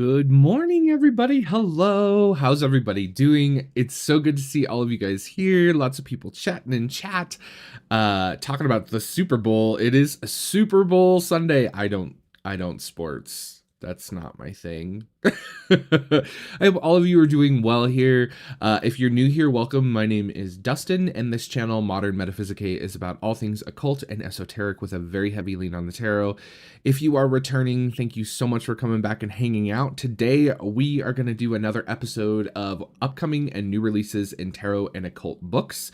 Good morning, everybody. Hello. How's everybody doing? It's so good to see all of you guys here. Lots of people chatting in chat, talking about the Super Bowl. It is a Super Bowl Sunday. I don't sports. That's not my thing. I hope all of you are doing well here. If you're new here, welcome. My name is Dustin, and this channel, Modern Metaphysicae, is about all things occult and esoteric with a very heavy lean on the tarot. If you are returning, thank you so much for coming back and hanging out. Today, we are going to do another episode of upcoming and new releases in tarot and occult books.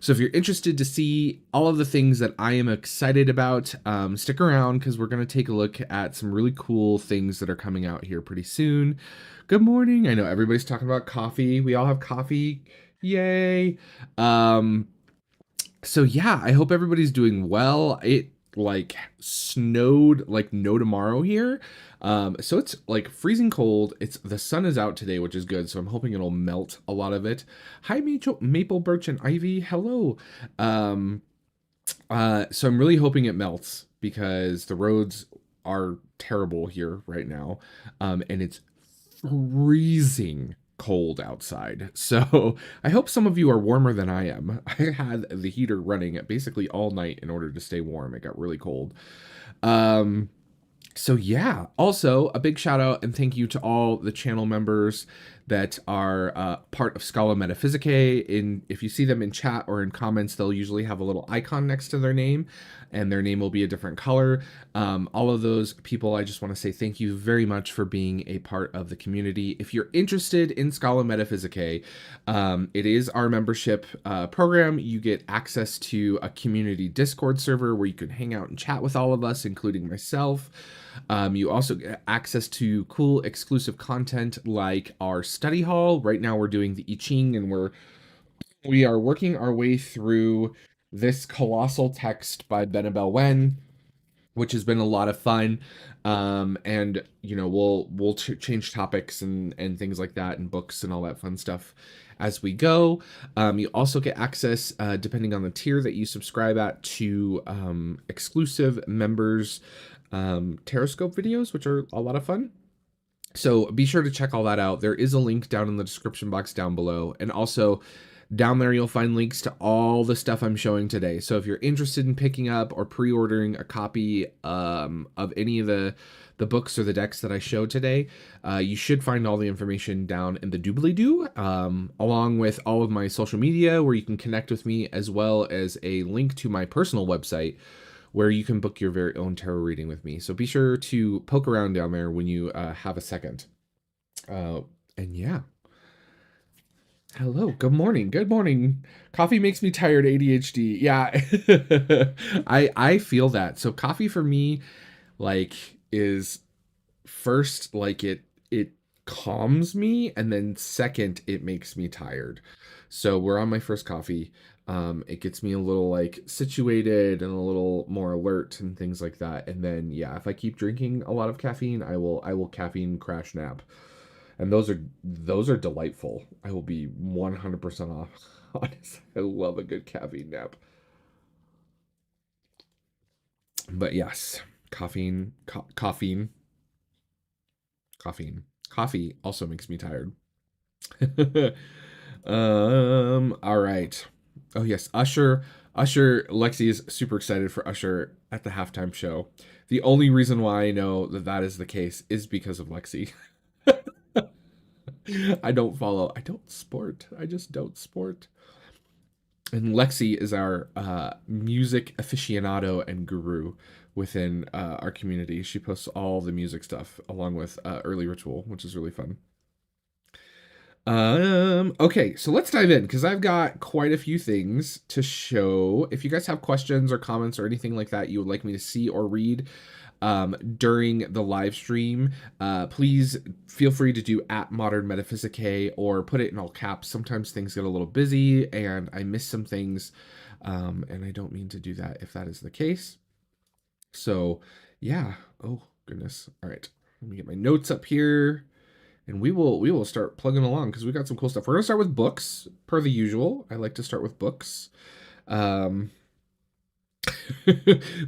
So if you're interested to see all of the things that I am excited about, stick around because we're going to take a look at some really cool things that are coming out here pretty soon. Good morning. I know everybody's talking about coffee. We all have coffee. Yay. So yeah, I hope everybody's doing well. It snowed like no tomorrow here. So it's like freezing cold. The sun is out today, which is good. So I'm hoping it'll melt a lot of it. Hi, Maple Birch and Ivy. Hello. So I'm really hoping it melts because the roads are terrible here right now. And it's freezing cold outside. So I hope some of you are warmer than I am. I had the heater running basically all night in order to stay warm. It got really cold. So yeah, also a big shout out and thank you to all the channel members that are part of Scala Metaphysicae. If you see them in chat or in comments, they'll usually have a little icon next to their name, and their name will be a different color. All of those people, I just want to say thank you very much for being a part of the community. If you're interested in Scala Metaphysicae, it is our membership program. You get access to a community Discord server where you can hang out and chat with all of us, including myself. You also get access to cool exclusive content like our study hall. Right now we're doing the I Ching, and we are working our way through this colossal text by Benabel Wen, which has been a lot of fun. And you know, we'll change topics and things like that, and books and all that fun stuff as we go. You also get access, depending on the tier that you subscribe at, to exclusive members Terrascope videos, which are a lot of fun. So be sure to check all that out. There is a link down in the description box down below. And also down there, you'll find links to all the stuff I'm showing today. So if you're interested in picking up or pre-ordering a copy of any of the books or the decks that I show today, you should find all the information down in the doobly-doo, along with all of my social media where you can connect with me, as well as a link to my personal website where you can book your very own tarot reading with me. So be sure to poke around down there when you have a second. And yeah. Hello, good morning. Good morning. Coffee makes me tired, ADHD. Yeah. I feel that. So coffee for me is first it calms me, and then second it makes me tired. So we're on my first coffee. It gets me a little situated and a little more alert and things like that. And then yeah, if I keep drinking a lot of caffeine, I will caffeine crash nap. And those are delightful. I will be 100% off. Honest. I love a good caffeine nap. But yes, caffeine. Coffee also makes me tired. All right. Oh yes, Usher, Lexi is super excited for Usher at the halftime show. The only reason why I know that is the case is because of Lexi. I don't sport. I just don't sport. And Lexi is our music aficionado and guru within our community. She posts all the music stuff along with Early Ritual, which is really fun. Okay, so let's dive in because I've got quite a few things to show. If you guys have questions or comments or anything like that you would like me to see or read during the live stream, please feel free to do at Modern Metaphysicae or put it in all caps. Sometimes things get a little busy and I miss some things, and I don't mean to do that if that is the case. So yeah, oh goodness. All right, let me get my notes up here. And we will start plugging along because we got some cool stuff. We're going to start with books, per the usual. I like to start with books.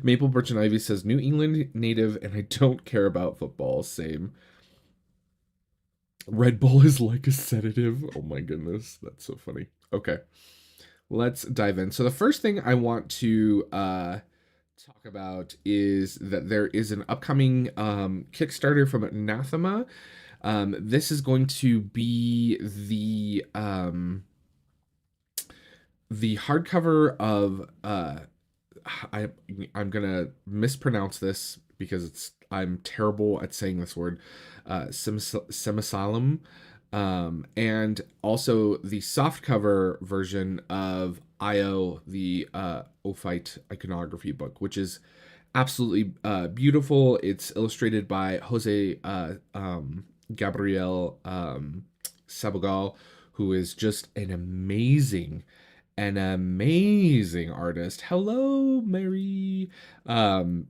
Maple Birch and Ivy says, New England native, and I don't care about football. Same. Red Bull is like a sedative. Oh my goodness, that's so funny. Okay, let's dive in. So the first thing I want to talk about is that there is an upcoming Kickstarter from Anathema. This is going to be the hardcover of I I'm gonna mispronounce this because I'm terrible at saying this word, Semesilam, and also the softcover version of IO, the Ophite iconography book, which is absolutely beautiful. It's illustrated by Jose Gabriel Sabogal, who is just an amazing artist. Hello, Mary. Um,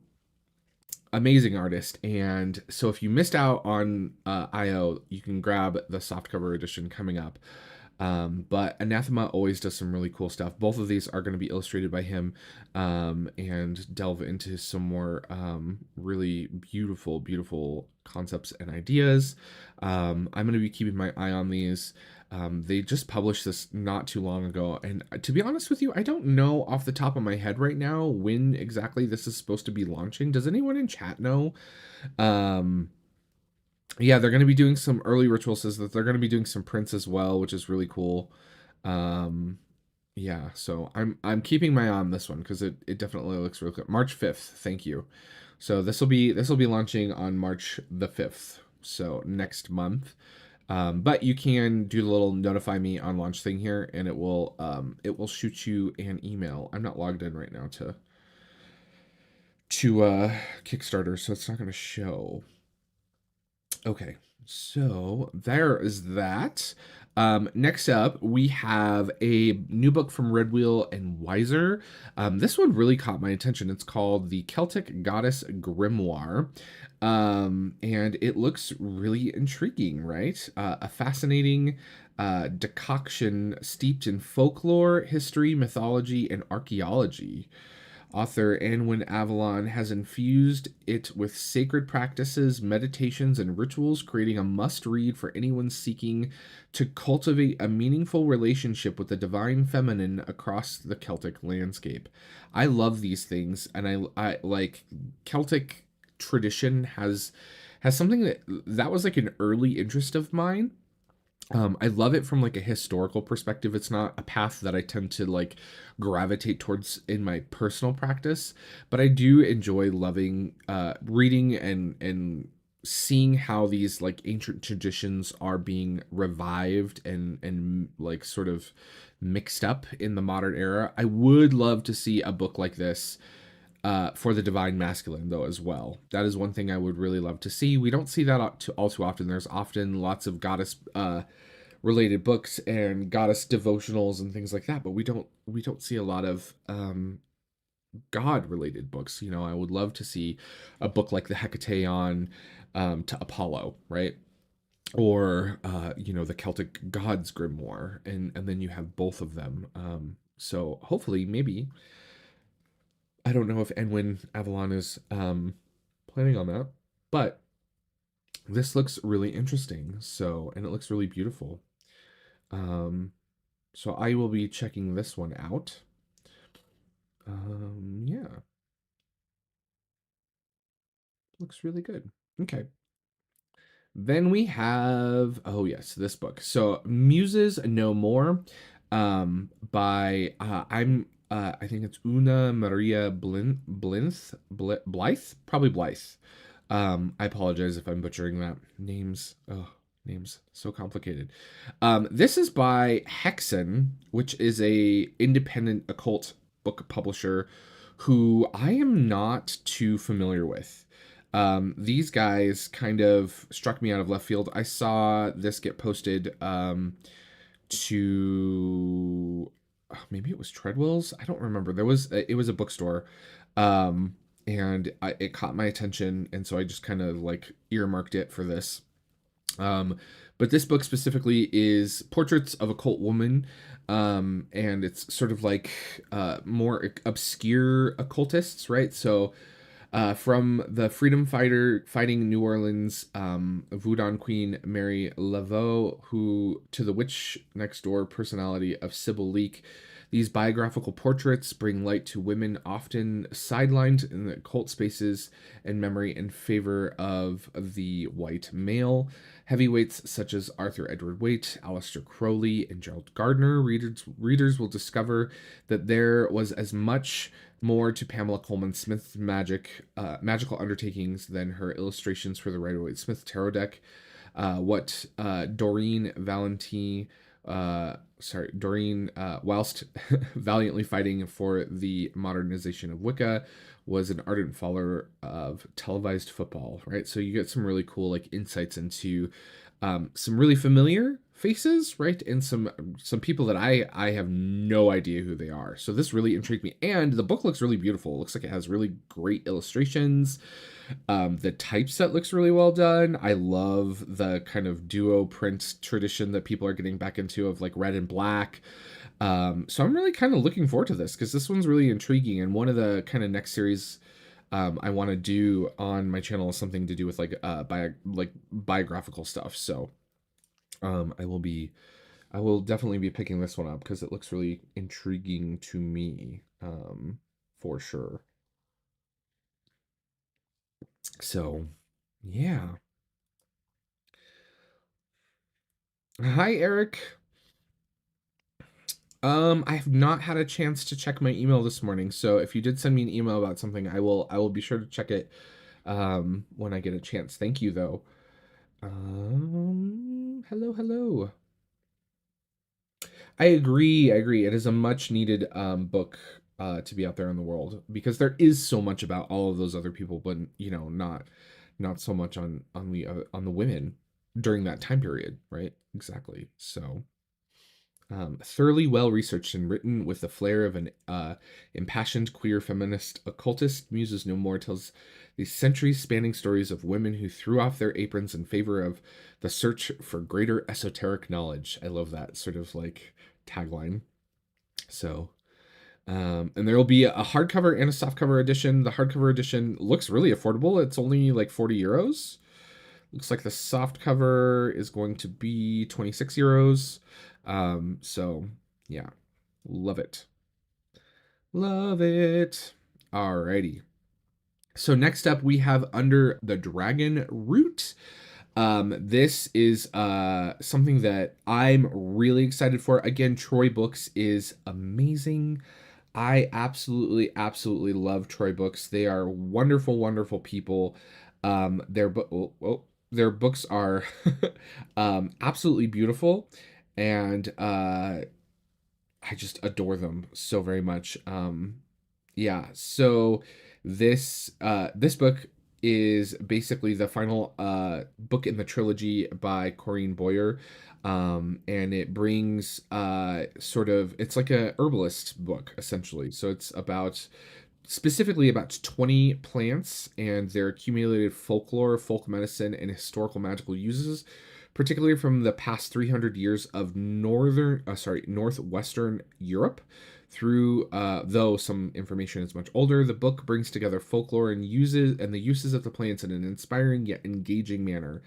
Amazing artist. And so if you missed out on IO, you can grab the softcover edition coming up. But Anathema always does some really cool stuff. Both of these are going to be illustrated by him, and delve into some more really beautiful, beautiful concepts and ideas. I'm going to be keeping my eye on these. They just published this not too long ago, and to be honest with you, I don't know off the top of my head right now when exactly this is supposed to be launching. Does anyone in chat know? Um, yeah, they're going to be doing some early ritual, says that they're going to be doing some prints as well, which is really cool. Um, yeah, so I'm keeping my eye on this one because it definitely looks really good. March 5th, thank you. So this will be launching on March the 5th, so next month. But you can do the little notify me on launch thing here, and it will shoot you an email. I'm not logged in right now to Kickstarter, so it's not going to show. Okay, so there is that. Next up, we have a new book from Red Wheel and Wiser. This one really caught my attention. It's called The Celtic Goddess Grimoire. And it looks really intriguing, right? A fascinating decoction steeped in folklore, history, mythology, and archaeology. Author Anwin Avalon has infused it with sacred practices, meditations, and rituals, creating a must read for anyone seeking to cultivate a meaningful relationship with the divine feminine across the Celtic landscape. I love these things, and I like Celtic tradition has something that was like an early interest of mine. I love it from like a historical perspective. It's not a path that I tend to like gravitate towards in my personal practice, but I do enjoy loving reading and seeing how these like ancient traditions are being revived and like sort of mixed up in the modern era. I would love to see a book like this for the divine masculine, though, as well. That is one thing I would really love to see. We don't see that all too often. There's often lots of goddess related books and goddess devotionals and things like that, but we don't see a lot of god related books. You know, I would love to see a book like the Hecateon to Apollo, right? Or the Celtic gods grimoire, and then you have both of them. So hopefully, maybe, I don't know if Enwin Avalon is planning on that, but this looks really interesting. So, and it looks really beautiful. So I will be checking this one out. Yeah, looks really good. Okay. Then we have, oh yes, this book. So Muses No More, by I think it's Una Maria Blythe, probably Blythe. I apologize if I'm butchering that. Names so complicated. This is by Hexen, which is a independent occult book publisher who I am not too familiar with. These guys kind of struck me out of left field. I saw this get posted to maybe it was Treadwell's. I don't remember. It was a bookstore, and it caught my attention, and so I just kind of like earmarked it for this. But this book specifically is Portraits of Occult Woman, and it's sort of like more obscure occultists, right? So From the freedom fighter fighting New Orleans Voodoo Queen Mary Laveau, who to the witch next door personality of Sybil Leek. These biographical portraits bring light to women often sidelined in the occult spaces and memory in favor of the white male. Heavyweights such as Arthur Edward Waite, Aleister Crowley, and Gerald Gardner, readers will discover that there was as much more to Pamela Coleman Smith's magical undertakings than her illustrations for the Rider-Waite-Smith tarot deck. What Doreen Valentine, whilst valiantly fighting for the modernization of Wicca, was an ardent follower of televised football, right? So you get some really cool like insights into some really familiar faces, right? And some people that I have no idea who they are. So this really intrigued me. And the book looks really beautiful. It looks like it has really great illustrations. The typeset looks really well done. I love the kind of duo print tradition that people are getting back into of like red and black. So I'm really kind of looking forward to this because this one's really intriguing. And one of the kind of next series I want to do on my channel is something to do with like biographical stuff. So I will definitely be picking this one up because it looks really intriguing to me, for sure. So, yeah. Hi, Eric. I have not had a chance to check my email this morning, so if you did send me an email about something, I will be sure to check it when I get a chance. Thank you, though. Hello. I agree. It is a much needed book to be out there in the world because there is so much about all of those other people, but not so much on the women during that time period, right? Exactly. So thoroughly well researched and written with the flair of an impassioned queer feminist occultist, Muses No More tells these centuries-spanning stories of women who threw off their aprons in favor of the search for greater esoteric knowledge. I love that sort of like tagline. So, and there will be a hardcover and a softcover edition. The hardcover edition looks really affordable. It's only like 40 euros. Looks like the soft cover is going to be 26 euros. So yeah, love it. Love it. Alrighty. So next up we have Under the Dragon Root. This is something that I'm really excited for. Again, Troy Books is amazing. I absolutely love Troy Books. They are wonderful people. Their books are absolutely beautiful, and I just adore them so very much. Yeah, so this book is basically the final book in the trilogy by Corinne Boyer. And it brings it's like a herbalist book essentially. So it's specifically about 20 plants and their accumulated folklore, folk medicine, and historical magical uses, particularly from the past 300 years of northwestern Europe. Through, though some information is much older, the book brings together folklore and the uses of the plants in an inspiring yet engaging manner.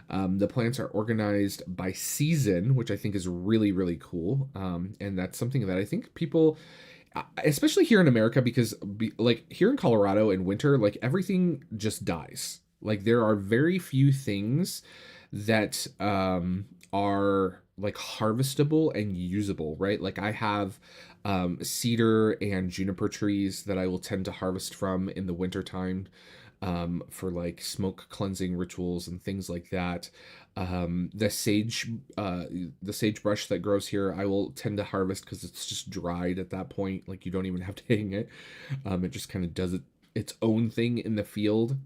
The plants are organized by season, which I think is really cool. And that's something that I think people, especially here in America, because like here in Colorado in winter, like everything just dies. Like there are very few things that are like harvestable and usable, right? Like I have cedar and juniper trees that I will tend to harvest from in the wintertime for like smoke cleansing rituals and things like that. The sagebrush that grows here, I will tend to harvest because it's just dried at that point. Like you don't even have to hang it. It just kind of does its own thing in the field.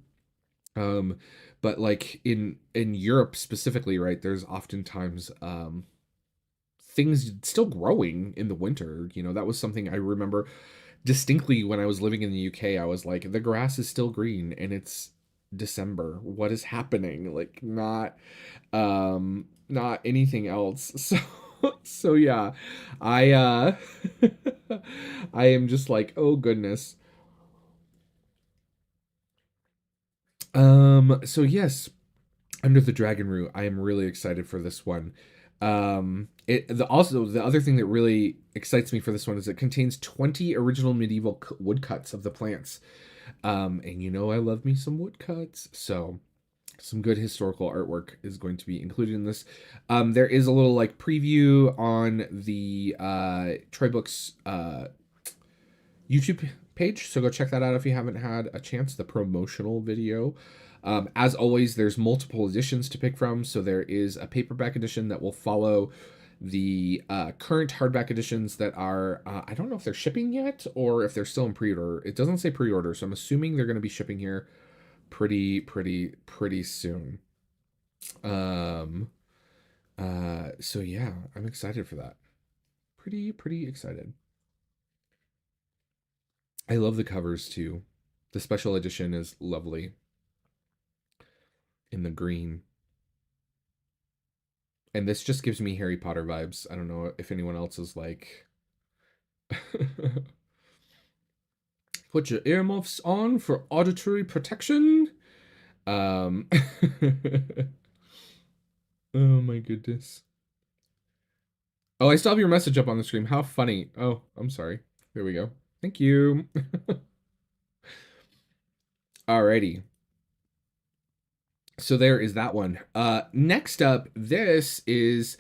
But like in Europe specifically, right, there's oftentimes things still growing in the winter. You know, that was something I remember distinctly when I was living in the UK. I was like, the grass is still green and it's December. What is happening? Like not anything else. So yeah, I I am just like, oh goodness. So yes, Under the Dragon Root. I am really excited for this one. Also the other thing that really excites me for this one is it contains 20 original medieval woodcuts of the plants. And you know I love me some woodcuts, so some good historical artwork is going to be included in this. There is a little like preview on the Troy Books YouTube page, so go check that out if you haven't had a chance. The promotional video. As always, there's multiple editions to pick from. So there is a paperback edition that will follow the current hardback editions that are, I don't know if they're shipping yet or if they're still in pre-order. It doesn't say pre-order, so I'm assuming they're going to be shipping here pretty soon. So yeah, I'm excited for that. Pretty excited. I love the covers too. The special edition is lovely in the green. And this just gives me Harry Potter vibes. I don't know if anyone else is like put your earmuffs on for auditory protection. Oh my goodness. Oh, I still have your message up on the screen. How funny. Oh, I'm sorry. There we go. Thank you. Alrighty. So there is that one. Next up, this is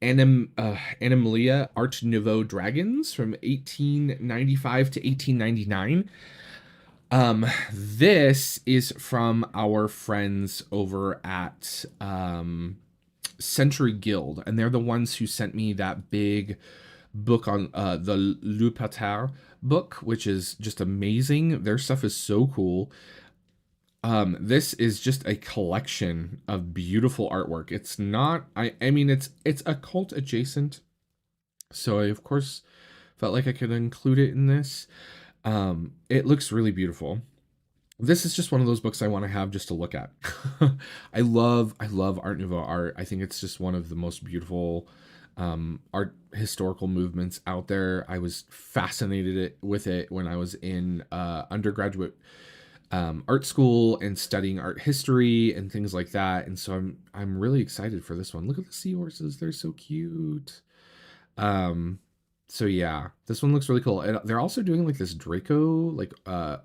ANIMALIA Art Nouveau Dragons from 1895 to 1899. This is from our friends over at Century Guild, and they're the ones who sent me that big book on the L'Ophite book, which is just amazing. Their stuff is so cool. This is just a collection of beautiful artwork. It's not, I mean, it's occult adjacent. So I, of course, felt like I could include it in this. It looks really beautiful. This is just one of those books I want to have just to look at. I love Art Nouveau art. I think it's just one of the most beautiful art historical movements out there. I was fascinated with it when I was in undergraduate art school and studying art history and things like that. And so I'm really excited for this one. Look at the seahorses. They're so cute. So yeah, this one looks really cool. And they're also doing like this Draco like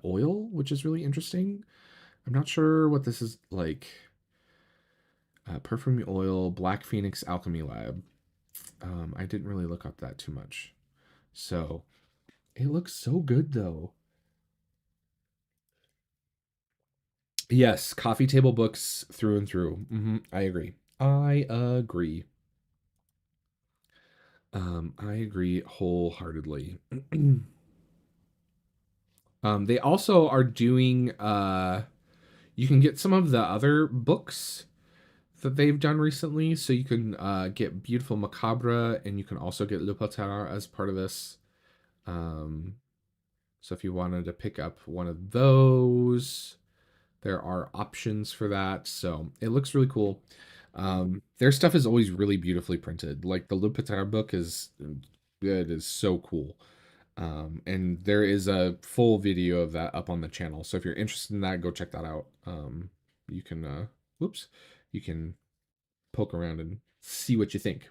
oil, which is really interesting. I'm not sure what this is like. Perfume oil, Black Phoenix Alchemy Lab. I didn't really look up that too much. So it looks so good though. Yes, coffee table books through and through. I agree. I agree. I agree wholeheartedly. They also are doing you can get some of the other books that they've done recently. So you can get Beautiful Macabre, and you can also get Le Potard as part of this. So if you wanted to pick up one of those, there are options for that. So it looks really cool. Their stuff is always really beautifully printed. Like the Le Potard book is so cool. And there is a full video of that up on the channel. So if you're interested in that, go check that out. You can you can poke around and see what you think.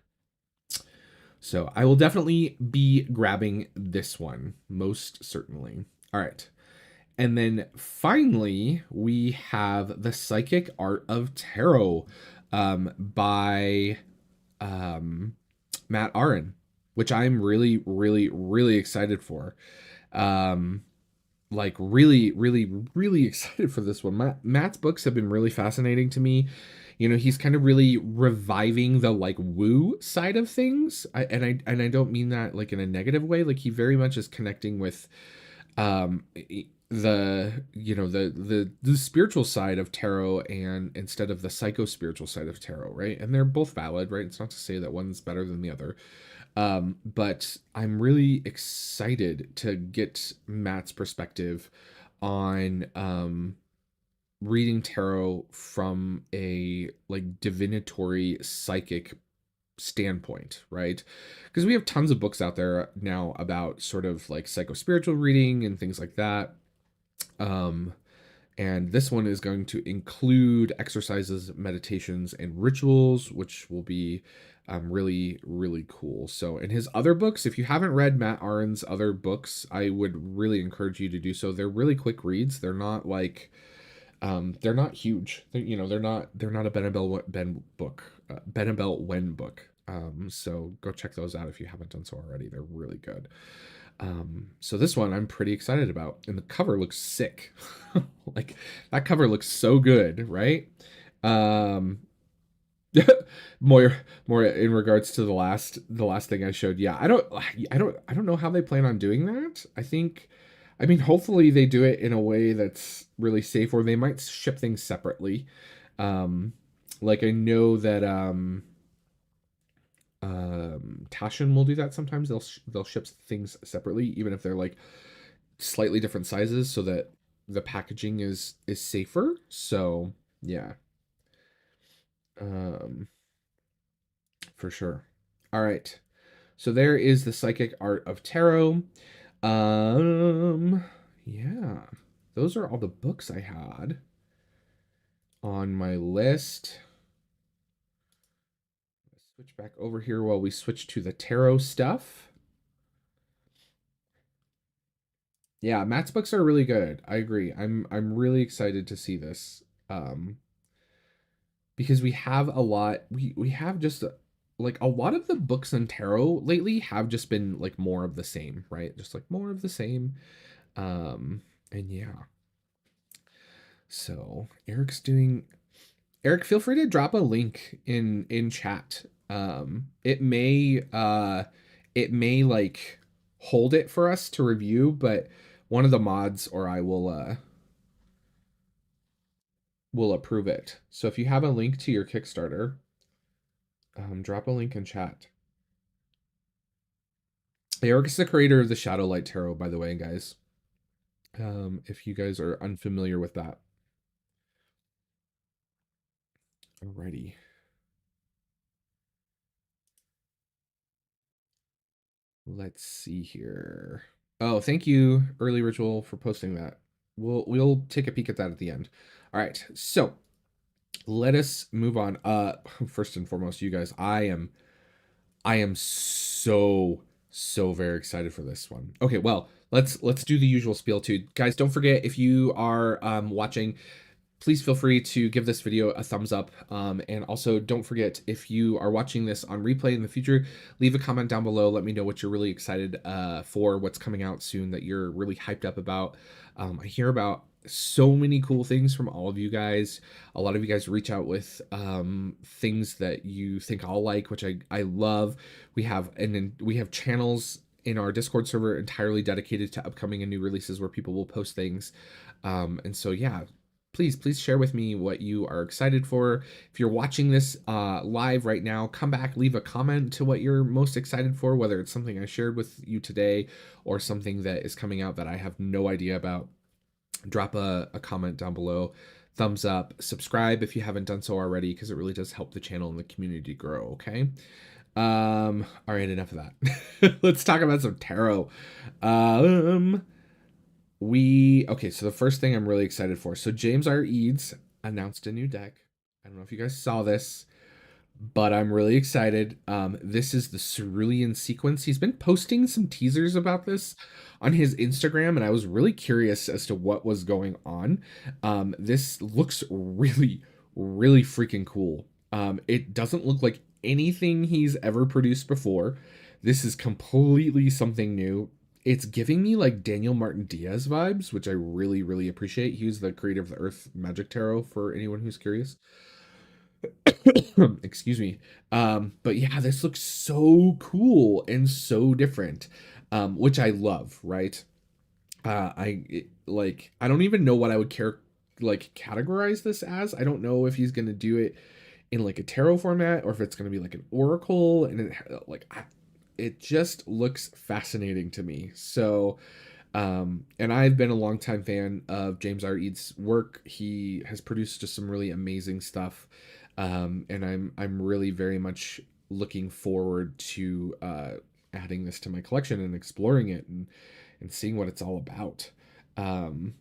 So I will definitely be grabbing this one, most certainly. All right. And then finally, we have The Psychic Art of Tarot by Matt Aaron, which I'm really excited for. Like really excited for this one. Matt's books have been really fascinating to me. You know, he's kind of really reviving the like woo side of things. And I don't mean that like in a negative way. Like he very much is connecting with the spiritual side of tarot, and instead of the psycho spiritual side of tarot, right? And they're both valid, right? It's not to say that one's better than the other. But I'm really excited to get Matt's perspective on reading tarot from a like divinatory psychic standpoint, right? Because we have tons of books out there now about sort of like psycho spiritual reading and things like that. And this one is going to include exercises, meditations, and rituals, which will be really, really cool. So, in his other books, if you haven't read Matt Aron's other books, I would really encourage you to do so. They're really quick reads. They're not like they're not huge. They're not a Ben book, Benabel Wen book. So go check those out if you haven't done so already. They're really good. So this one I'm pretty excited about, and the cover looks sick. Like that cover looks so good, right? Um, more more in regards to the last thing I showed. Yeah, I don't know how they plan on doing that. I mean, hopefully they do it in a way that's really safe, or they might ship things separately. Um, like I know that Taschen will do that sometimes. They'll ship things separately, even if they're like slightly different sizes, so that the packaging is safer. So yeah, um, for sure. All right. So there is the Psychic Art of Tarot. Um, yeah, those are all the books I had on my list. Let's switch back over here while we switch to the tarot stuff. Yeah, Matt's books are really good. I agree. I'm really excited to see this. Because we have a lot we have just like a lot of the books in tarot lately have just been like more of the same, right? Just like more of the same. And yeah. So, Eric, feel free to drop a link in chat. It may like hold it for us to review, but one of the mods or I will approve it. So if you have a link to your Kickstarter, drop a link in chat. Eric is the creator of the Shadowlight Tarot, by the way, guys. If you guys are unfamiliar with that. Alrighty. Let's see here. Oh, thank you, Early Ritual, for posting that. We'll take a peek at that at the end. All right, so let us move on. First and foremost, you guys, I am so very excited for this one. Okay, well, let's do the usual spiel too. Guys, don't forget, if you are watching, please feel free to give this video a thumbs up. And also don't forget, if you are watching this on replay in the future, leave a comment down below. Let me know what you're really excited for, what's coming out soon that you're really hyped up about. I hear about so many cool things from all of you guys. A lot of you guys reach out with things that you think I'll like, which I love. We have channels in our Discord server entirely dedicated to upcoming and new releases where people will post things. And so yeah, please share with me what you are excited for. If you're watching this live right now, come back, leave a comment to what you're most excited for, whether it's something I shared with you today or something that is coming out that I have no idea about. Drop a comment down below. Thumbs up, subscribe if you haven't done so already, because it really does help the channel and the community grow. Okay. All right, enough of that. Let's talk about some tarot. Okay, so the first thing I'm really excited for. So James R. Eads announced a new deck. I don't know if you guys saw this, but I'm really excited. This is the Cerulean sequence. He's been posting some teasers about this on his Instagram, and I was really curious as to what was going on. This looks really freaking cool. It doesn't look like anything he's ever produced before. This is completely something new. It's giving me like Daniel Martin Diaz vibes, which I really appreciate. He was the creator of the Earth Magic Tarot, for anyone who's curious. Excuse me. But yeah, this looks so cool and so different, which I love, right? I don't even know what I would categorize this as. I don't know if he's gonna do it in like a tarot format or if it's gonna be like an oracle, and it just looks fascinating to me. So, and I've been a longtime fan of James R. Eads' work. He has produced just some really amazing stuff, and I'm really very much looking forward to adding this to my collection and exploring it and seeing what it's all about. Um,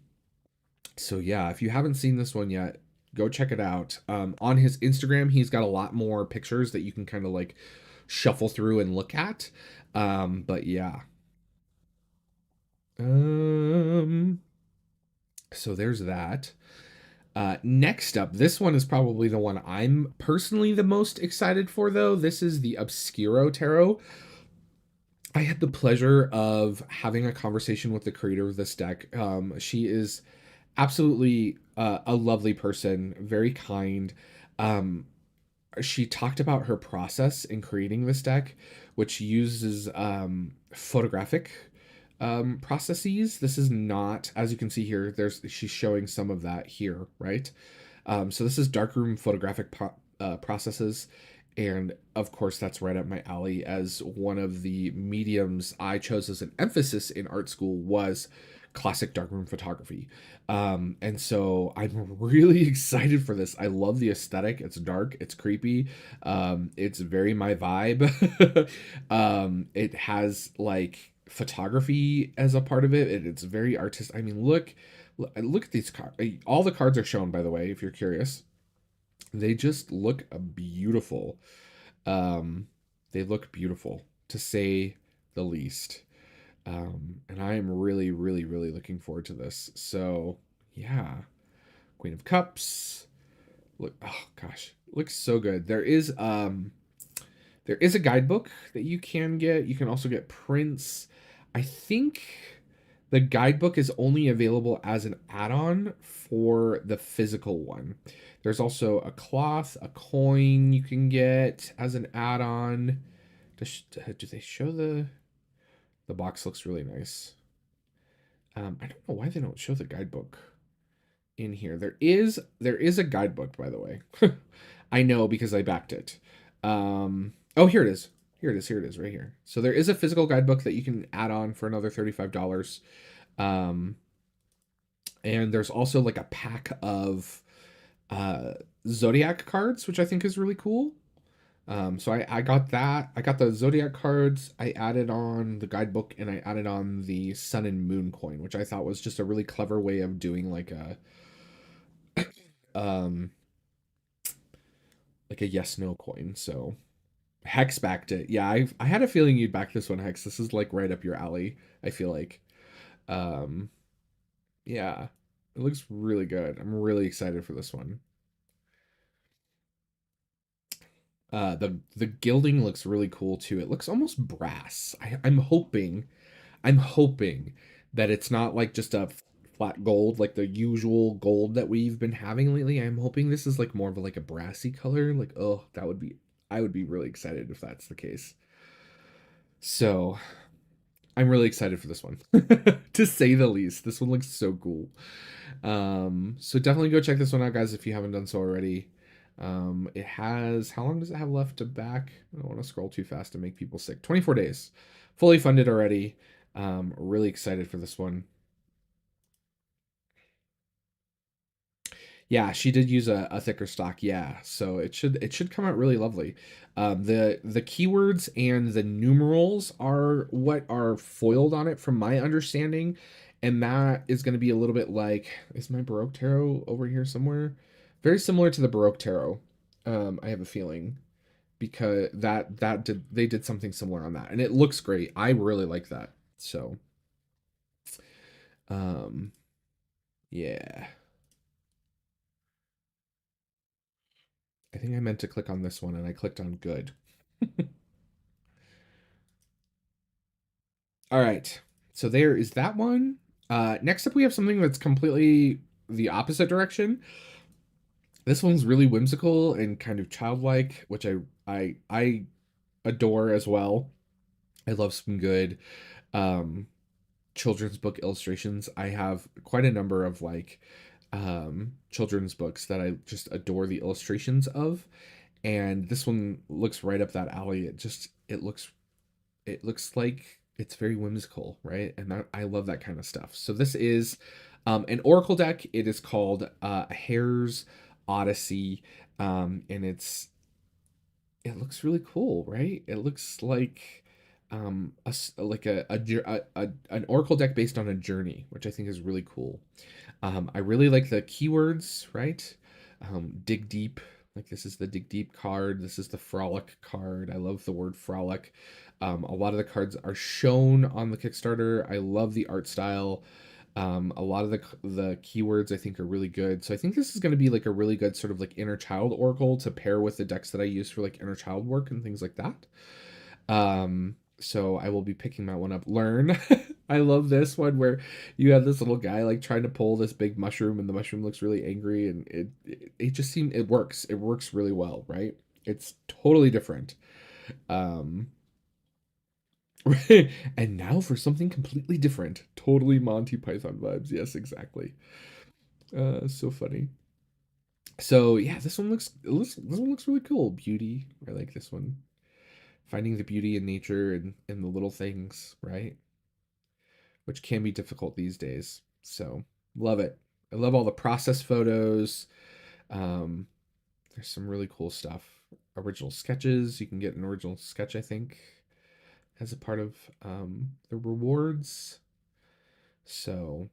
So yeah, if you haven't seen this one yet, go check it out. On his Instagram, he's got a lot more pictures that you can kind of like shuffle through and look at. But yeah. Um, so there's that. Next up, this one is probably the one I'm personally the most excited for, though. This is the Obscuro Tarot. I had the pleasure of having a conversation with the creator of this deck. She is absolutely a lovely person, very kind. Um, she talked about her process in creating this deck, which uses photographic processes. This is not, as you can see here, she's showing some of that here, right? So this is darkroom photographic processes. And of course, that's right up my alley, as one of the mediums I chose as an emphasis in art school was classic darkroom photography. And so I'm really excited for this. I love the aesthetic. It's dark, it's creepy, it's very my vibe. It has like photography as a part of it, and it's very artistic. I mean, look at these cards. All the cards are shown, by the way, if you're curious. They just look beautiful. Um, they look beautiful, to say the least. And I am really, really, really looking forward to this. So, yeah. Queen of Cups. Look, oh gosh, looks so good. There is a guidebook that you can get. You can also get prints. I think the guidebook is only available as an add-on for the physical one. There's also a cloth, a coin you can get as an add-on. Do they show the box? Looks really nice. I don't know why they don't show the guidebook in here. There is a guidebook, by the way. I know because I backed it. Oh, here it is. Here it is, right here. So there is a physical guidebook that you can add on for another $35. Um, and there's also like a pack of Zodiac cards, which I think is really cool. So I got that. I got the Zodiac cards. I added on the guidebook, and I added on the Sun and Moon coin, which I thought was just a really clever way of doing um like a yes no coin. So Hex backed it. Yeah, I had a feeling you'd back this one, Hex. This is like right up your alley, I feel like. Um yeah. It looks really good. I'm really excited for this one. The gilding looks really cool too. It looks almost brass. I'm hoping that it's not like just a flat gold like the usual gold that we've been having lately. I'm hoping this is like more of like a brassy color. Like, oh, I would be really excited if that's the case. So I'm really excited for this one, to say the least. This one looks so cool. So definitely go check this one out, guys, if you haven't done so already. It has, how long does it have left to back? I don't want to scroll too fast to make people sick. 24 days, fully funded already. Really excited for this one. Yeah, she did use a thicker stock. Yeah, so it should come out really lovely. The keywords and the numerals are what are foiled on it, from my understanding, and that is going to be a little bit like, is my Baroque tarot over here somewhere? Very similar to the Baroque tarot. I have a feeling, because they did something similar on that, and it looks great. I really like that. So, um, yeah. I think I meant to click on this one and I clicked on good. All right. So there is that one. Next up, we have something that's completely the opposite direction. This one's really whimsical and kind of childlike, which I adore as well. I love some good um, children's book illustrations. I have quite a number of like children's books that I just adore the illustrations of, and this one looks right up that alley. It looks like it's very whimsical, right? And I love that kind of stuff. So this is an oracle deck. It is called Hare's Odyssey, and it looks really cool, right? It looks like an oracle deck based on a journey, which I think is really cool. I really like the keywords, right? Dig deep. Like this is the dig deep card. This is the frolic card. I love the word frolic. A lot of the cards are shown on the Kickstarter. I love the art style. A lot of the keywords I think are really good. So I think this is going to be like a really good sort of like inner child oracle to pair with the decks that I use for like inner child work and things like that. So I will be picking that one up. Learn. I love this one where you have this little guy like trying to pull this big mushroom and the mushroom looks really angry and it just seems it works. It works really well, right? It's totally different. Um and now for something completely different. Totally Monty Python vibes. Yes, exactly. So funny. So yeah, this one looks really cool. Beauty. I like this one. Finding the beauty in nature and in the little things, right? Which can be difficult these days. So love it. I love all the process photos. Um, there's some really cool stuff. Original sketches. You can get an original sketch, I think, as a part of the rewards. So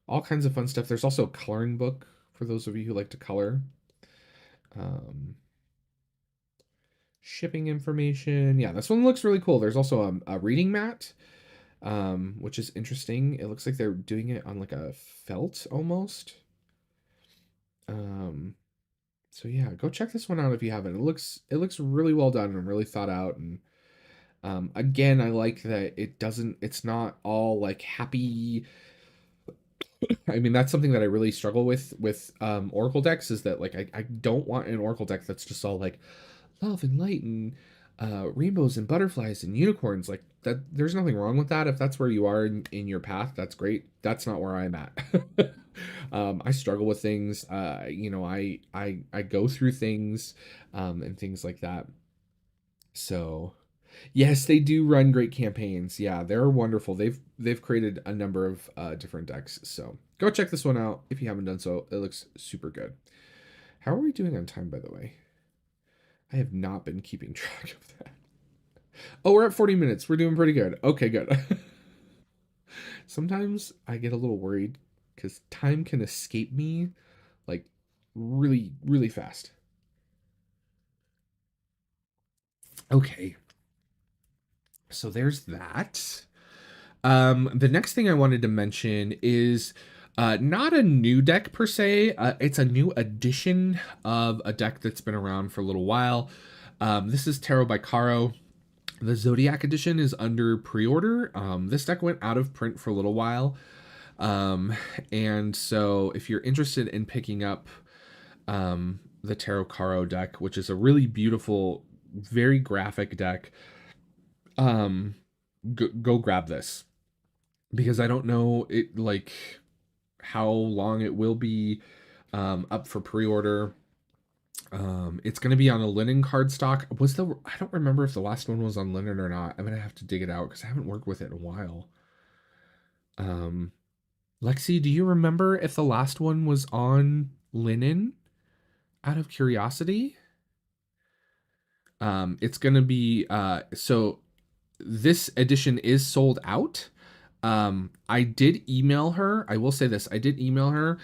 all kinds of fun stuff. There's also a coloring book for those of you who like to color. Um, shipping information. Yeah, this one looks really cool. There's also a reading mat, which is interesting. It looks like they're doing it on like a felt almost. So yeah, go check this one out if you haven't. It looks really well done and really thought out. And again, I like that it's not all like happy. I mean, that's something that I really struggle with Oracle decks is that like I don't want an Oracle deck that's just all like love and light and rainbows and butterflies and unicorns. Like that, there's nothing wrong with that. If that's where you are in your path, that's great. That's not where I'm at. I struggle with things. You know, I go through things and things like that. So yes, they do run great campaigns. Yeah, they're wonderful. They've created a number of different decks. So go check this one out if you haven't done so. It looks super good. How are we doing on time, by the way? I have not been keeping track of that. Oh, we're at 40 minutes. We're doing pretty good. Okay, good. Sometimes I get a little worried because time can escape me like really, really fast. Okay. So there's that. The next thing I wanted to mention is not a new deck per se. It's a new edition of a deck that's been around for a little while. This is Tarot by Caro. The Zodiac edition is under pre-order. This deck went out of print for a little while. And so if you're interested in picking up the Tarot Caro deck, which is a really beautiful, very graphic deck, go grab this. Because I don't know it like how long it will be up for pre-order. It's going to be on a linen cardstock. I don't remember if the last one was on linen or not. I'm going to have to dig it out because I haven't worked with it in a while. Lexi, do you remember if the last one was on linen out of curiosity? It's going to be so this edition is sold out. I did email her. I will say this. I did email her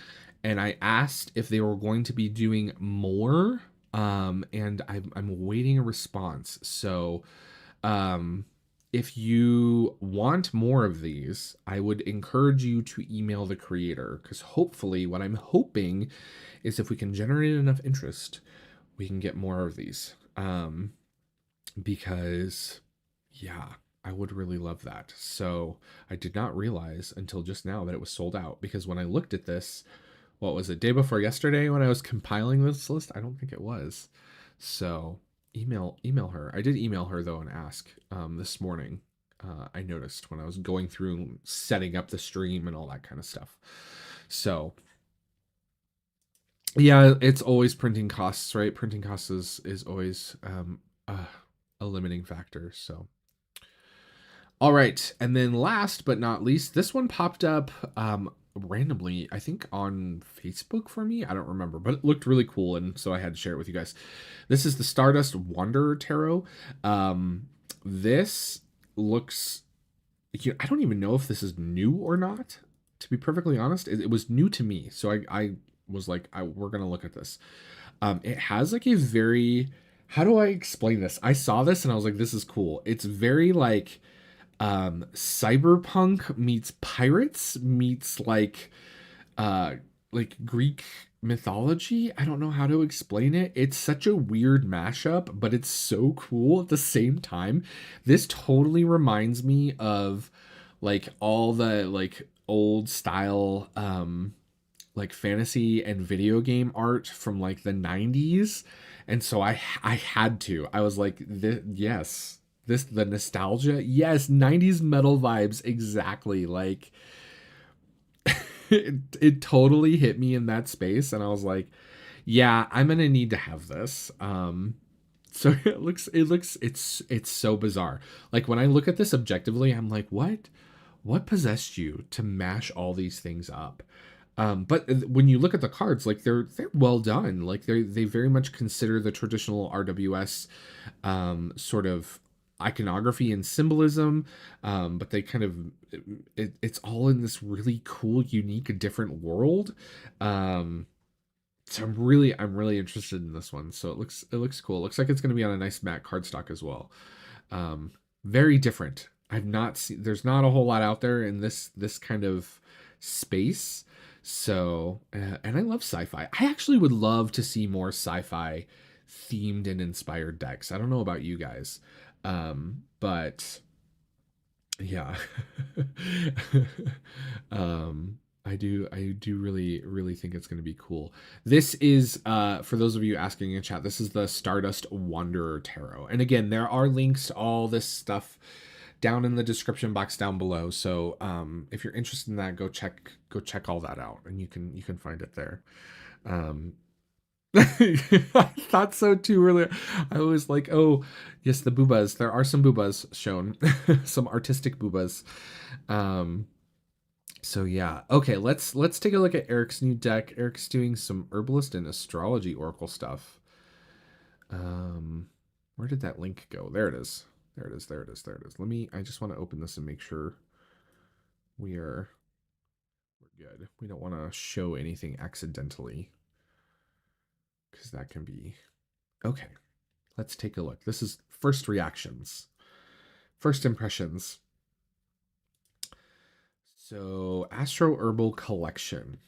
and I asked if they were going to be doing more. And I'm waiting a response. So, if you want more of these, I would encourage you to email the creator because hopefully what I'm hoping is if we can generate enough interest, we can get more of these. Because yeah, I would really love that. So I did not realize until just now that it was sold out because when I looked at this, what was it, day before yesterday when I was compiling this list? I don't think it was. So email her. I did email her though and ask this morning. I noticed when I was going through setting up the stream and all that kind of stuff. So yeah, it's always printing costs, right? Printing costs is always a limiting factor. So all right, and then last but not least, this one popped up randomly, I think on Facebook for me. I don't remember, but it looked really cool, and so I had to share it with you guys. This is the Stardust Wanderer Tarot. This looks, I don't even know if this is new or not, to be perfectly honest. It was new to me, so I was like, we're gonna look at this. It has like a very, how do I explain this? I saw this and I was like, this is cool. It's very like cyberpunk meets pirates meets like Greek mythology. I don't know how to explain it. It's such a weird mashup, but it's so cool at the same time. This totally reminds me of like all the like old style like fantasy and video game art from like the 90s. And so I had to. I was like, yes. This the nostalgia. Yes, 90s metal vibes exactly. Like it totally hit me in that space and I was like, yeah, I'm going to need to have this. So it's so bizarre. Like when I look at this objectively, I'm like, what possessed you to mash all these things up? But when you look at the cards, like they're well done. Like they very much consider the traditional RWS sort of iconography and symbolism, but they kind of it's all in this really cool, unique, different world. So I'm really interested in this one. So it looks cool. It looks like it's going to be on a nice matte cardstock as well. Very different. I've not seen. There's not a whole lot out there in this kind of space. So and I love sci-fi. I actually would love to see more sci-fi themed and inspired decks. I don't know about you guys, but yeah. I do really think it's going to be cool. This is for those of you asking in chat, this is the Stardust Wanderer Tarot. And again, there are links to all this stuff down in the description box down below. So if you're interested in that, go check all that out and you can find it there. I thought so too earlier. I was like, oh, yes, the boobas. There are some boobas shown, some artistic boobas. So yeah, okay. Let's take a look at Eric's new deck. Eric's doing some herbalist and astrology oracle stuff. Where did that link go? There it is. There it is. There it is. There it is. I just want to open this and make sure we're good. We don't want to show anything accidentally, because that can be okay. Let's take a look. This is first reactions, first impressions. So Astro Herbal Collection.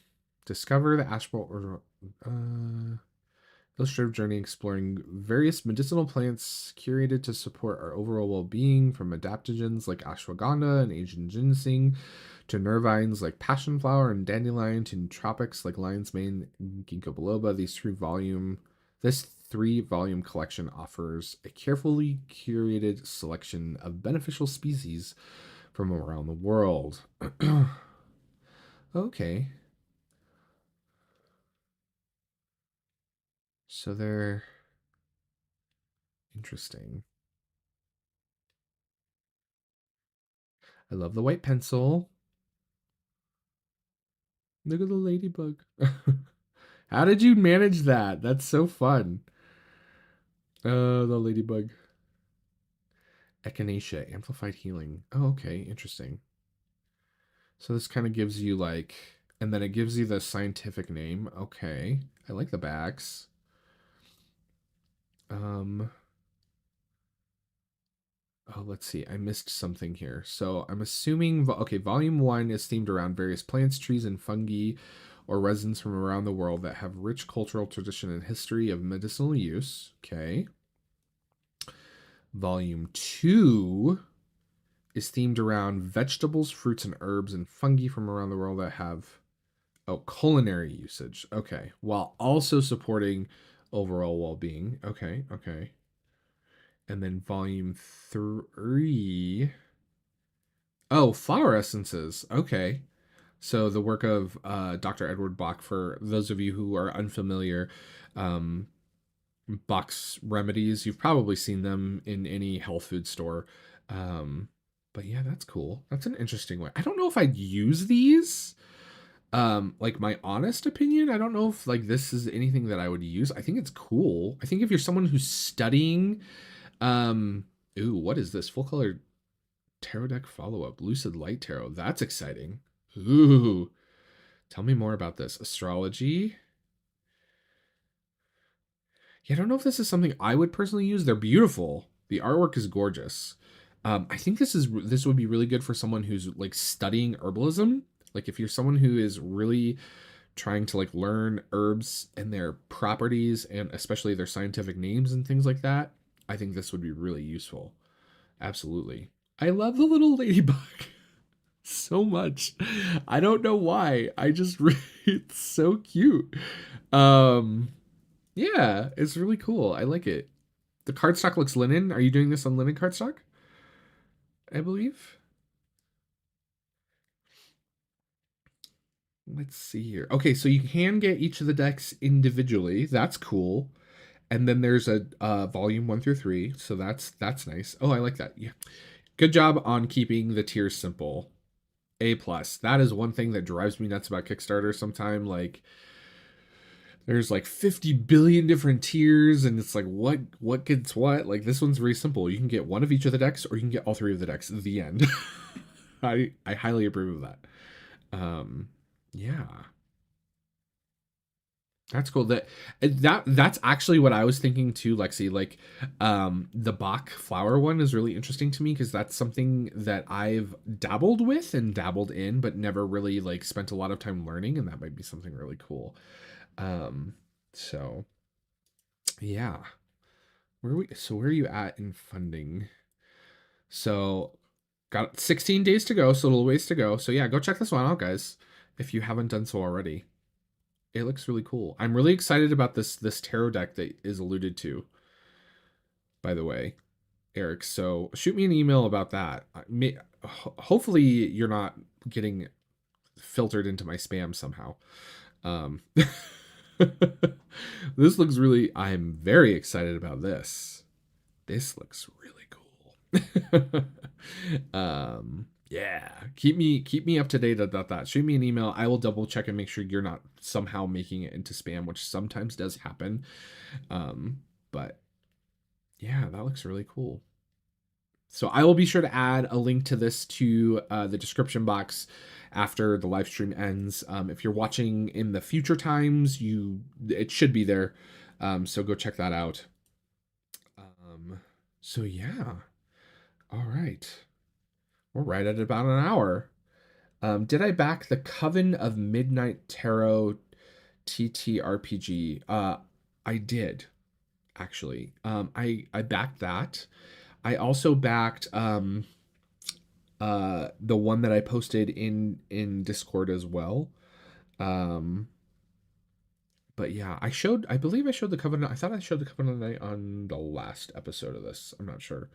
Discover the Astral illustrative journey exploring various medicinal plants curated to support our overall well-being, from adaptogens like ashwagandha and Asian ginseng to nervines like passion flower and dandelion to nootropics like lion's mane and ginkgo biloba. This 3-volume collection offers a carefully curated selection of beneficial species from around the world. Okay. So they're interesting. I love the white pencil. Look at the ladybug. How did you manage that? That's so fun. The ladybug. Echinacea, amplified healing. Oh, okay, interesting. So this kind of gives you like, and then it gives you the scientific name. Okay, I like the backs. Oh, let's see. I missed something here. So I'm assuming, okay, volume 1 is themed around various plants, trees, and fungi or resins from around the world that have rich cultural tradition and history of medicinal use. Okay. Volume 2 is themed around vegetables, fruits, and herbs and fungi from around the world that have, culinary usage. Okay. While also supporting overall well-being. Okay. Okay. And then volume 3. Oh, flower essences. Okay. So the work of Dr. Edward Bach, for those of you who are unfamiliar, Bach's remedies, you've probably seen them in any health food store. But yeah, that's cool. That's an interesting way. I don't know if I'd use these. Like my honest opinion, I don't know if like this is anything that I would use. I think it's cool. I think if you're someone who's studying Ooh, what is this? Full color tarot deck follow-up. Lucid Light Tarot. That's exciting. Ooh. Tell me more about this. Astrology. Yeah, I don't know if this is something I would personally use. They're beautiful. The artwork is gorgeous. I think this would be really good for someone who's like studying herbalism. Like if you're someone who is really trying to like learn herbs and their properties and especially their scientific names and things like that, I think this would be really useful. Absolutely. I love the little ladybug so much. I don't know why. I just it's so cute. Um yeah, it's really cool. I like it. The cardstock looks linen. Are you doing this on linen cardstock? I believe. Let's see here. Okay, so you can get each of the decks individually. That's cool. And then there's a volume 1 through 3, so that's nice. Oh, I like that. Yeah, good job on keeping the tiers simple. A plus. That is one thing that drives me nuts about Kickstarter. Sometime like there's like 50 billion different tiers, and it's like what gets what. Like this one's very simple. You can get one of each of the decks, or you can get all three of the decks. The end. I highly approve of that. Yeah. That's cool. That's actually what I was thinking too, Lexi. Like, the Bach flower one is really interesting to me because that's something that I've dabbled with and dabbled in, but never really like spent a lot of time learning, and that might be something really cool. Um, so yeah, where are you at in funding? So got 16 days to go, so a little ways to go. So yeah, go check this one out, guys, if you haven't done so already. It looks really cool. I'm really excited about this tarot deck that is alluded to, by the way, Eric. So shoot me an email about that. Hopefully you're not getting filtered into my spam somehow. Um, this looks really. I'm very excited about this. This looks really cool. Yeah, keep me up to date about that. Shoot me an email. I will double check and make sure you're not somehow making it into spam, which sometimes does happen. But yeah, that looks really cool. So I will be sure to add a link to this to the description box after the live stream ends. If you're watching in the future times, it should be there. So go check that out. So yeah. All right. We're right at about an hour. Did I back the Coven of Midnight Tarot TTRPG? I did, actually. I backed that. I also backed the one that I posted in Discord as well. But yeah, I believe I showed the Covenant. I thought I showed the Covenant Night on the last episode of this. I'm not sure.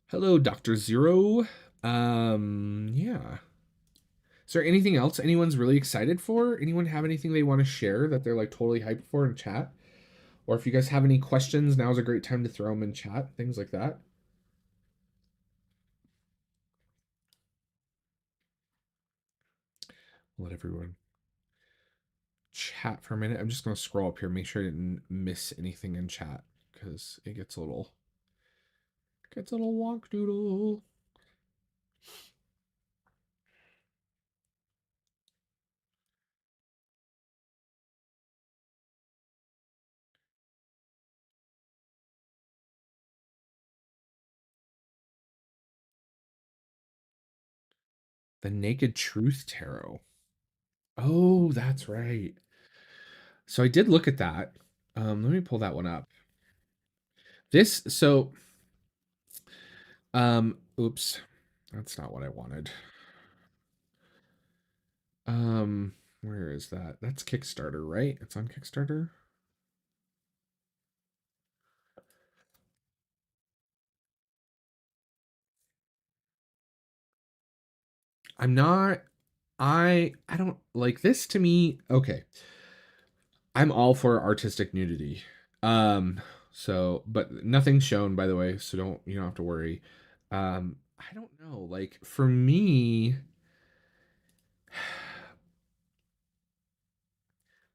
Hello, Dr. Zero. Yeah. Is there anything else anyone's really excited for? Anyone have anything they want to share that they're like totally hyped for in chat? Or if you guys have any questions, now's a great time to throw them in chat, things like that. Let everyone chat for a minute. I'm just going to scroll up here, make sure I didn't miss anything in chat because it gets a little wonk doodle. The Naked Truth Tarot. Oh, that's right. So I did look at that. Let me pull that one up. Oops. That's not what I wanted. Where is that? That's Kickstarter, right? It's on Kickstarter. I don't like this to me. Okay. I'm all for artistic nudity. But nothing's shown, by the way, so you don't have to worry. I don't know. Like for me,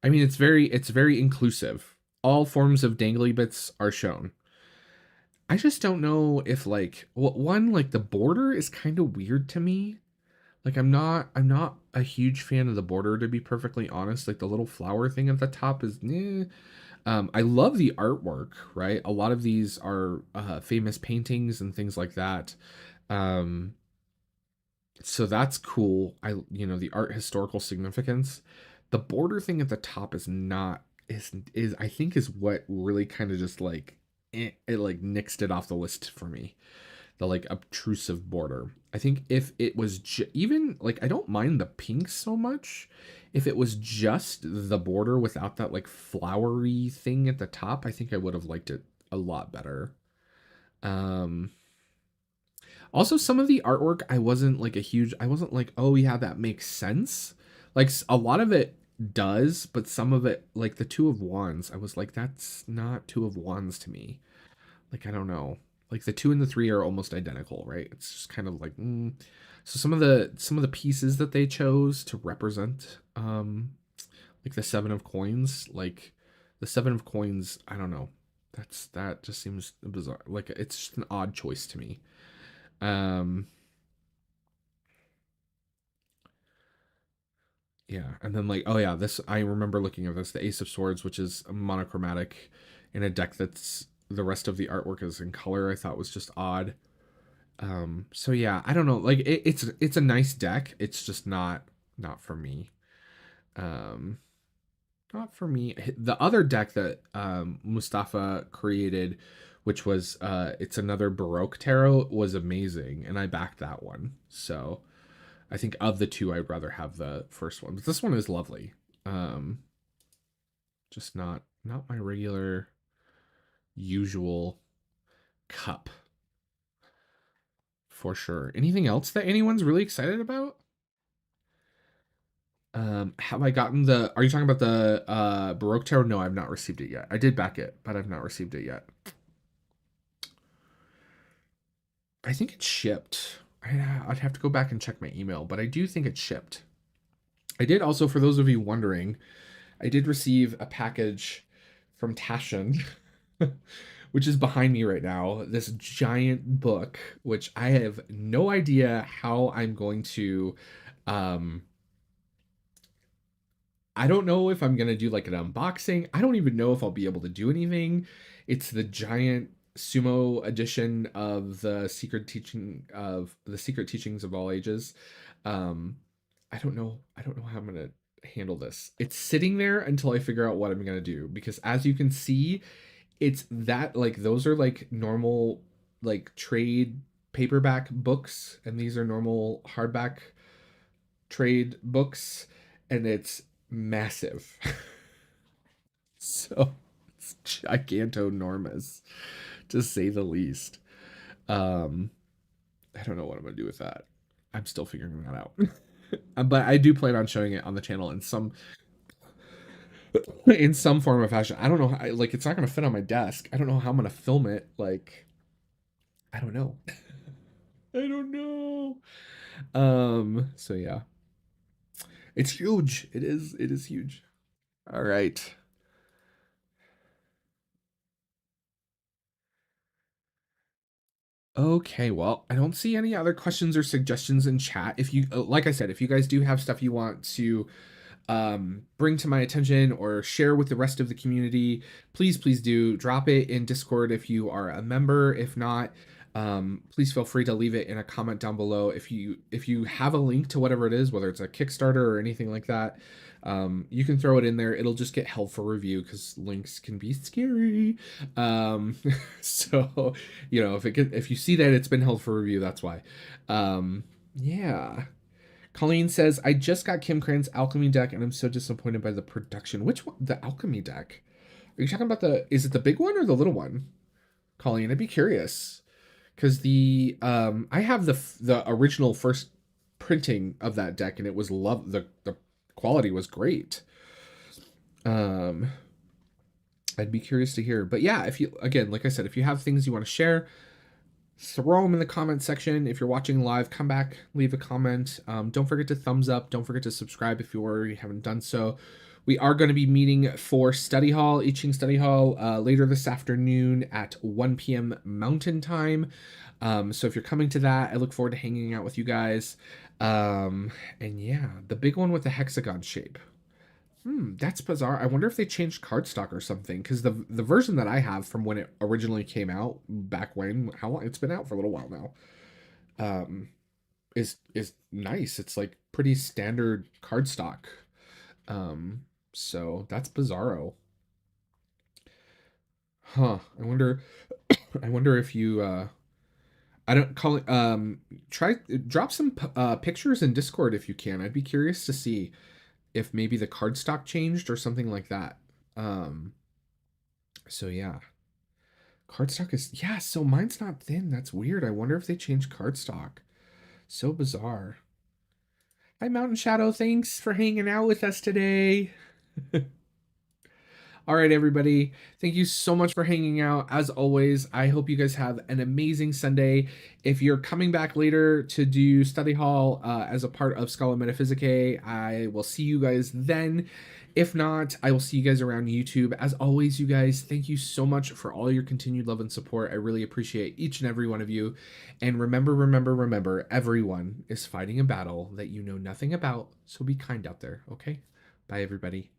I mean it's very inclusive. all forms of dangly bits are shown. I just don't know if like one, like the border is kind of weird to me. Like I'm not a huge fan of the border, to be perfectly honest. Like the little flower thing at the top is I love the artwork, right? A lot of these are famous paintings and things like that. Um, so that's cool. The art historical significance. The border thing at the top is not is I think is what really kind of just like it like nixed it off the list for me. The like obtrusive border. I think if it was even like, I don't mind the pink so much. If it was just the border without that like flowery thing at the top, I think I would have liked it a lot better. Um, Also, some of the artwork, I wasn't like, oh yeah, that makes sense. Like a lot of it does, but some of it, like the Two of Wands, I was like, that's not Two of Wands to me. Like, I don't know. Like the 2 and the 3 are almost identical, right? It's just kind of like, So some of the pieces that they chose to represent, like the 7 of coins, like the 7 of coins, I don't know. That just seems bizarre. Like it's just an odd choice to me. Um, yeah, and then like, oh yeah, this I remember looking at this, the Ace of Swords, which is monochromatic in a deck that's the rest of the artwork is in color. I thought was just odd. So yeah, I don't know. Like it's a nice deck. It's just not for me. Um, Not for me. The other deck that Mustafa created, which was it's another Baroque tarot, was amazing, and I backed that one. So I think of the two, I'd rather have the first one. But this one is lovely. Um, just not my regular usual cup for sure. Anything else that anyone's really excited about? Have I gotten the Are you talking about the Baroque tarot? No, I've not received it yet. I did back it, but I've not received it yet. I think it's shipped. I'd have to go back and check my email, but I do think it's shipped. I did also, for those of you wondering, I did receive a package from Taschen, which is behind me right now. This giant book, which I have no idea how I'm going to. Um, I don't know if I'm gonna do like an unboxing. I don't even know if I'll be able to do anything. It's the giant sumo edition of the secret teachings of all ages. Um, I don't know. I don't know how I'm gonna handle this. It's sitting there until I figure out what I'm gonna do, because as you can see, it's that like those are like normal like trade paperback books, and these are normal hardback trade books, and it's massive. So it's gigantonormous, to say the least. Um, I don't know what I'm gonna do with that. I'm still figuring that out. But I do plan on showing it on the channel in some form or fashion. I don't know how, like it's not gonna fit on my desk. I don't know how I'm gonna film it. Like I don't know. I don't know. So yeah. It's huge. It is huge. All right. Okay, well, I don't see any other questions or suggestions in chat. If you, like I said, if you guys do have stuff you want to bring to my attention or share with the rest of the community, please do drop it in Discord if you are a member. If not, please feel free to leave it in a comment down below. If you have a link to whatever it is, whether it's a Kickstarter or anything like that, you can throw it in there. It'll just get held for review because links can be scary. So if you see that it's been held for review, that's why. Yeah. Colleen says, I just got Kim Cran's alchemy deck and I'm so disappointed by the production. Which one? The alchemy deck? Are you talking about is it the big one or the little one? Colleen, I'd be curious. Because I have the original first printing of that deck and it was the quality was great. I'd be curious to hear. But yeah, if you, again, like I said, if you have things you want to share, throw them in the comment section. If you're watching live, come back, leave a comment. Don't forget to thumbs up. Don't forget to subscribe if you already haven't done so. We are going to be meeting for Study Hall, I Ching Study Hall, later this afternoon at 1 p.m. Mountain Time. So if you're coming to that, I look forward to hanging out with you guys. And yeah, the big one with the hexagon shape. That's bizarre. I wonder if they changed cardstock or something, because the version that I have from when it originally came out, back when, how long, it's been out for a little while now, is nice. It's like pretty standard cardstock. So that's bizarro. Huh. I wonder if you I don't call it try drop some pictures in Discord if you can. I'd be curious to see if maybe the cardstock changed or something like that. So yeah. Cardstock is, yeah, so mine's not thin. That's weird. I wonder if they changed cardstock. So bizarre. Hi Mountain Shadow, thanks for hanging out with us today. All right, everybody. Thank you so much for hanging out. As always, I hope you guys have an amazing Sunday. If you're coming back later to do study hall as a part of Scholar Metaphysicae, I will see you guys then. If not, I will see you guys around YouTube. As always, you guys, thank you so much for all your continued love and support. I really appreciate each and every one of you. And remember, everyone is fighting a battle that you know nothing about. So be kind out there, okay? Bye, everybody.